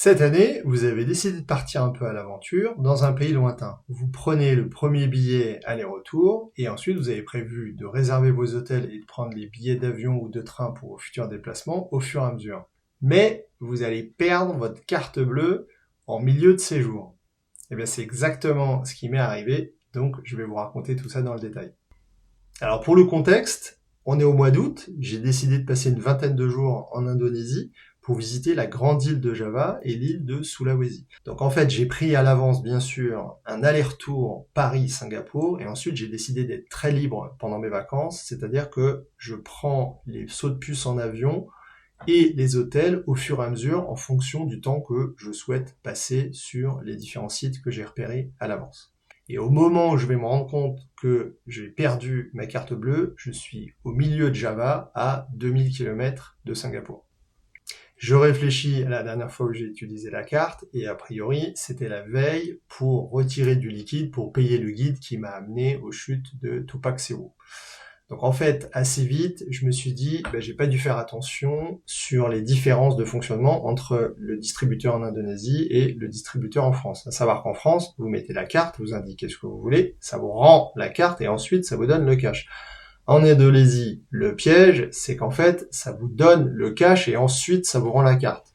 Cette année, vous avez décidé de partir un peu à l'aventure dans un pays lointain. Vous prenez le premier billet aller-retour et ensuite vous avez prévu de réserver vos hôtels et de prendre les billets d'avion ou de train pour vos futurs déplacements au fur et à mesure. Mais vous allez perdre votre carte bleue en milieu de séjour. Et bien c'est exactement ce qui m'est arrivé, donc je vais vous raconter tout ça dans le détail. Alors pour le contexte, on est au mois d'août, j'ai décidé de passer une vingtaine de jours en Indonésie pour visiter la grande île de Java et l'île de Sulawesi. Donc en fait, j'ai pris à l'avance, bien sûr, un aller-retour Paris-Singapour, et ensuite j'ai décidé d'être très libre pendant mes vacances, c'est-à-dire que je prends les sauts de puce en avion et les hôtels au fur et à mesure en fonction du temps que je souhaite passer sur les différents sites que j'ai repérés à l'avance. Et au moment où je vais me rendre compte que j'ai perdu ma carte bleue, je suis au milieu de Java, à 2000 km de Singapour. Je réfléchis à la dernière fois où j'ai utilisé la carte, et a priori, c'était la veille pour retirer du liquide, pour payer le guide qui m'a amené aux chutes de Tupac Sewu. Donc en fait, assez vite, je me suis dit, j'ai pas dû faire attention sur les différences de fonctionnement entre le distributeur en Indonésie et le distributeur en France. À savoir qu'en France, vous mettez la carte, vous indiquez ce que vous voulez, ça vous rend la carte et ensuite ça vous donne le cash. En Indonésie, le piège, c'est qu'en fait, ça vous donne le cash et ensuite ça vous rend la carte.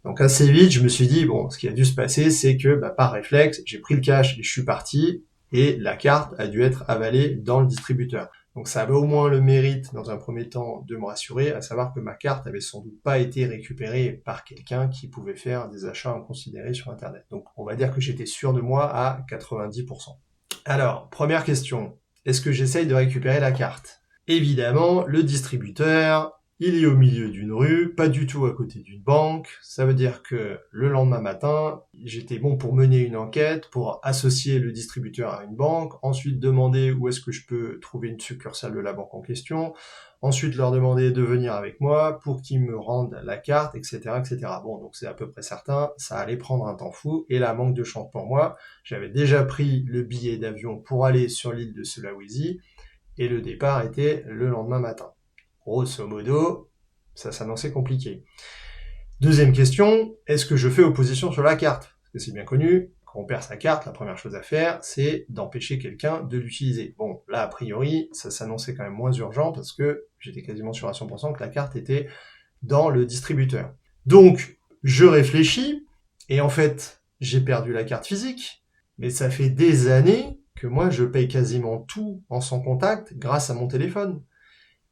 Donc assez vite, je me suis dit, ce qui a dû se passer, c'est que par réflexe, j'ai pris le cash et je suis parti, et la carte a dû être avalée dans le distributeur. Donc ça avait au moins le mérite, dans un premier temps, de me rassurer, à savoir que ma carte avait sans doute pas été récupérée par quelqu'un qui pouvait faire des achats inconsidérés sur Internet. Donc on va dire que j'étais sûr de moi à 90%. Alors, première question, est-ce que j'essaye de récupérer la carte ? Évidemment, le distributeur, il est au milieu d'une rue, pas du tout à côté d'une banque. Ça veut dire que le lendemain matin, j'étais bon pour mener une enquête, pour associer le distributeur à une banque, ensuite demander où est-ce que je peux trouver une succursale de la banque en question, ensuite leur demander de venir avec moi pour qu'ils me rendent la carte, etc., etc. Bon, donc c'est à peu près certain, ça allait prendre un temps fou, et là, manque de chance pour moi, j'avais déjà pris le billet d'avion pour aller sur l'île de Sulawesi, et le départ était le lendemain matin. Grosso modo, ça s'annonçait compliqué. Deuxième question, est-ce que je fais opposition sur la carte ? Parce que c'est bien connu, quand on perd sa carte, la première chose à faire, c'est d'empêcher quelqu'un de l'utiliser. Bon, là, a priori, ça s'annonçait quand même moins urgent parce que j'étais quasiment sûr à 100% que la carte était dans le distributeur. Donc, je réfléchis, et en fait, j'ai perdu la carte physique, mais ça fait des années que moi, je paye quasiment tout en sans contact grâce à mon téléphone.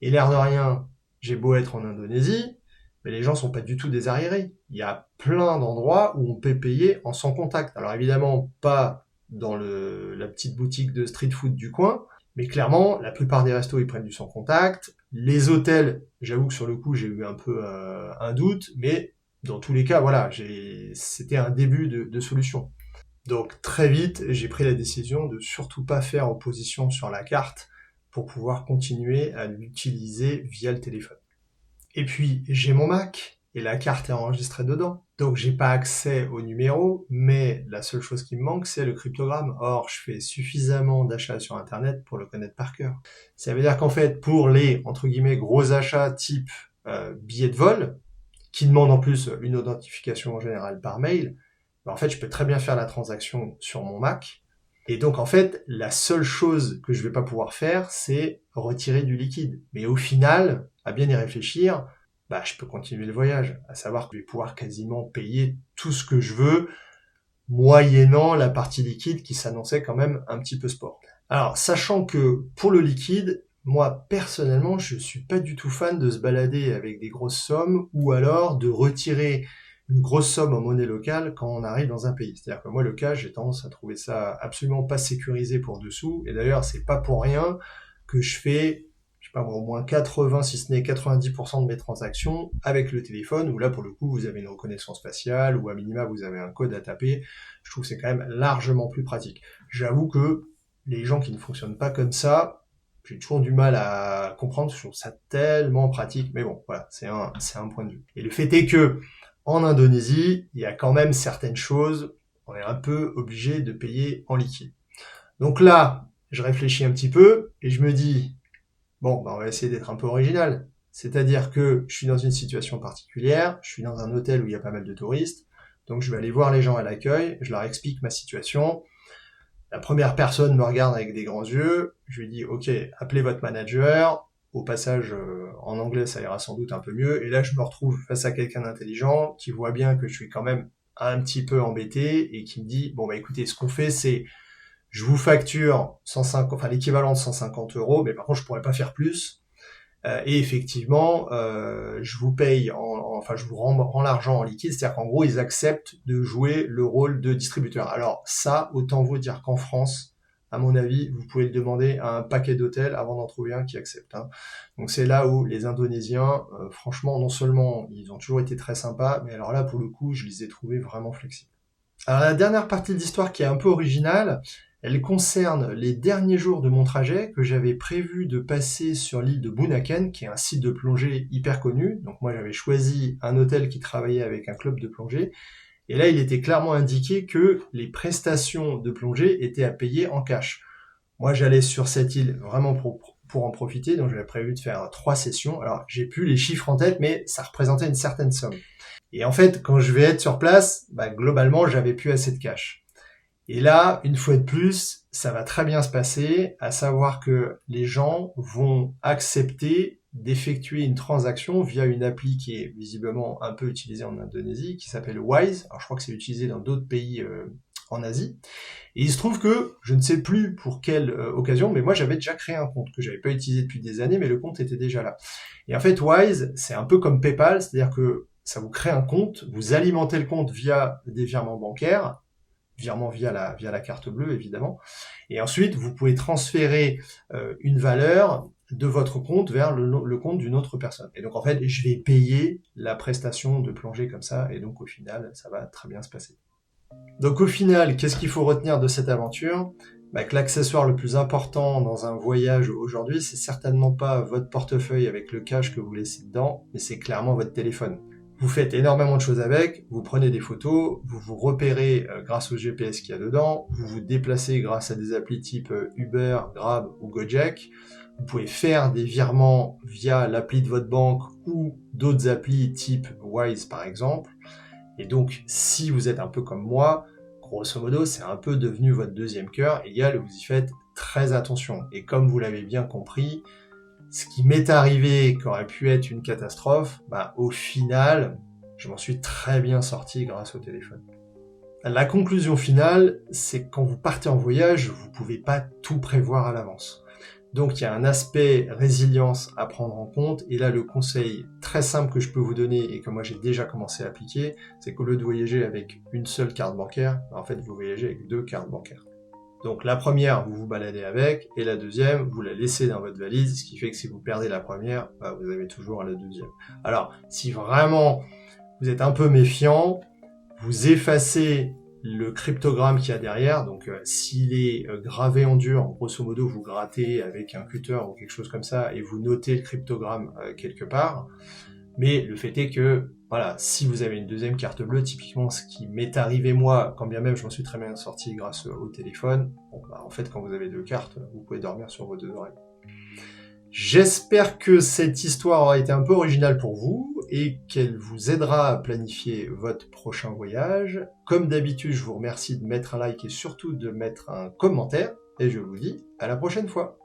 Et l'air de rien, j'ai beau être en Indonésie, mais les gens sont pas du tout désarriérés. Il y a plein d'endroits où on peut payer en sans contact. Alors évidemment, pas dans la petite boutique de street food du coin, mais clairement, la plupart des restos, ils prennent du sans contact. Les hôtels, j'avoue que sur le coup, j'ai eu un peu un doute, mais dans tous les cas, voilà, c'était un début de solution. Donc très vite, j'ai pris la décision de surtout pas faire opposition sur la carte pour pouvoir continuer à l'utiliser via le téléphone. Et puis, j'ai mon Mac, et la carte est enregistrée dedans. Donc j'ai pas accès au numéro, mais la seule chose qui me manque, c'est le cryptogramme. Or, je fais suffisamment d'achats sur Internet pour le connaître par cœur. Ça veut dire qu'en fait, pour les, entre guillemets, gros achats type billets de vol, qui demandent en plus une authentification en général par mail, en fait, je peux très bien faire la transaction sur mon Mac. Et donc, en fait, la seule chose que je vais pas pouvoir faire, c'est retirer du liquide. Mais au final, à bien y réfléchir, je peux continuer le voyage. À savoir que je vais pouvoir quasiment payer tout ce que je veux, moyennant la partie liquide qui s'annonçait quand même un petit peu sport. Alors, sachant que pour le liquide, moi, personnellement, je suis pas du tout fan de se balader avec des grosses sommes, ou alors de retirer une grosse somme en monnaie locale quand on arrive dans un pays. C'est-à-dire que moi, le cash, j'ai tendance à trouver ça absolument pas sécurisé pour dessous. Et d'ailleurs, c'est pas pour rien que je fais, au moins 80, si ce n'est 90% de mes transactions avec le téléphone, où là, pour le coup, vous avez une reconnaissance faciale, ou à minima, vous avez un code à taper. Je trouve que c'est quand même largement plus pratique. J'avoue que les gens qui ne fonctionnent pas comme ça, j'ai toujours du mal à comprendre, je trouve ça tellement pratique. Mais bon, voilà, c'est un point de vue. Et le fait est que, en Indonésie, il y a quand même certaines choses, on est un peu obligé de payer en liquide. Donc là, je réfléchis un petit peu et je me dis, on va essayer d'être un peu original. C'est-à-dire que je suis dans une situation particulière, je suis dans un hôtel où il y a pas mal de touristes, Donc je vais aller voir les gens à l'accueil, je leur explique ma situation. La première personne me regarde avec des grands yeux, je lui dis « Ok, appelez votre manager ». Au passage, en anglais, ça ira sans doute un peu mieux. Et là, je me retrouve face à quelqu'un d'intelligent qui voit bien que je suis quand même un petit peu embêté et qui me dit « Bon, bah écoutez, ce qu'on fait, c'est je vous facture 150, enfin l'équivalent de 150 €, mais par contre, je pourrais pas faire plus. Et effectivement, je vous paye, enfin je vous rends l'argent en liquide, c'est-à-dire qu'en gros, ils acceptent de jouer le rôle de distributeur. Alors ça, autant vous dire qu'en France, à mon avis, vous pouvez le demander à un paquet d'hôtels avant d'en trouver un qui accepte. Hein. Donc c'est là où les Indonésiens, franchement, non seulement ils ont toujours été très sympas, mais alors là, pour le coup, je les ai trouvés vraiment flexibles. Alors la dernière partie de l'histoire qui est un peu originale, elle concerne les derniers jours de mon trajet que j'avais prévu de passer sur l'île de Bunaken, qui est un site de plongée hyper connu. Donc moi j'avais choisi un hôtel qui travaillait avec un club de plongée. Et là il était clairement indiqué que les prestations de plongée étaient à payer en cash. Moi j'allais sur cette île vraiment pour en profiter, donc j'avais prévu de faire 3 sessions. Alors j'ai plus les chiffres en tête, mais ça représentait une certaine somme. Et en fait, quand je vais être sur place, globalement, j'avais plus assez de cash. Et là, une fois de plus, ça va très bien se passer, à savoir que les gens vont accepter d'effectuer une transaction via une appli qui est visiblement un peu utilisée en Indonésie, qui s'appelle Wise. Alors je crois que c'est utilisé dans d'autres pays en Asie. Et il se trouve que, je ne sais plus pour quelle occasion, mais moi j'avais déjà créé un compte que j'avais pas utilisé depuis des années, mais le compte était déjà là. Et en fait, Wise, c'est un peu comme PayPal, c'est-à-dire que ça vous crée un compte, vous alimentez le compte via des virements bancaires, virement via la carte bleue évidemment, et ensuite vous pouvez transférer une valeur de votre compte vers le compte d'une autre personne. Et donc en fait, je vais payer la prestation de plongée comme ça, et donc au final, ça va très bien se passer. Donc au final, qu'est-ce qu'il faut retenir de cette aventure ? Que l'accessoire le plus important dans un voyage aujourd'hui, c'est certainement pas votre portefeuille avec le cash que vous laissez dedans, mais c'est clairement votre téléphone. Vous faites énormément de choses avec, vous prenez des photos, vous vous repérez grâce au GPS qu'il y a dedans, vous vous déplacez grâce à des applis type Uber, Grab ou Gojek, vous pouvez faire des virements via l'appli de votre banque ou d'autres applis type Wise par exemple, et donc si vous êtes un peu comme moi, grosso modo c'est un peu devenu votre deuxième cœur, égal vous y faites très attention, et comme vous l'avez bien compris, ce qui m'est arrivé, qui aurait pu être une catastrophe, au final, je m'en suis très bien sorti grâce au téléphone. La conclusion finale, c'est que quand vous partez en voyage, vous pouvez pas tout prévoir à l'avance. Donc il y a un aspect résilience à prendre en compte, et là le conseil très simple que je peux vous donner, et que moi j'ai déjà commencé à appliquer, c'est qu'au lieu de voyager avec une seule carte bancaire, en fait vous voyagez avec 2 cartes bancaires. Donc la première, vous vous baladez avec, et la deuxième, vous la laissez dans votre valise, ce qui fait que si vous perdez la première, vous avez toujours la deuxième. Alors, si vraiment vous êtes un peu méfiant, vous effacez le cryptogramme qu'il y a derrière, donc s'il est gravé en dur, grosso modo vous grattez avec un cutter ou quelque chose comme ça, et vous notez le cryptogramme quelque part, mais le fait est que, voilà, si vous avez une deuxième carte bleue, typiquement ce qui m'est arrivé moi, quand bien même je m'en suis très bien sorti grâce au téléphone, en fait quand vous avez 2 cartes, vous pouvez dormir sur vos 2 oreilles. J'espère que cette histoire aura été un peu originale pour vous et qu'elle vous aidera à planifier votre prochain voyage. Comme d'habitude, je vous remercie de mettre un like et surtout de mettre un commentaire, et je vous dis à la prochaine fois.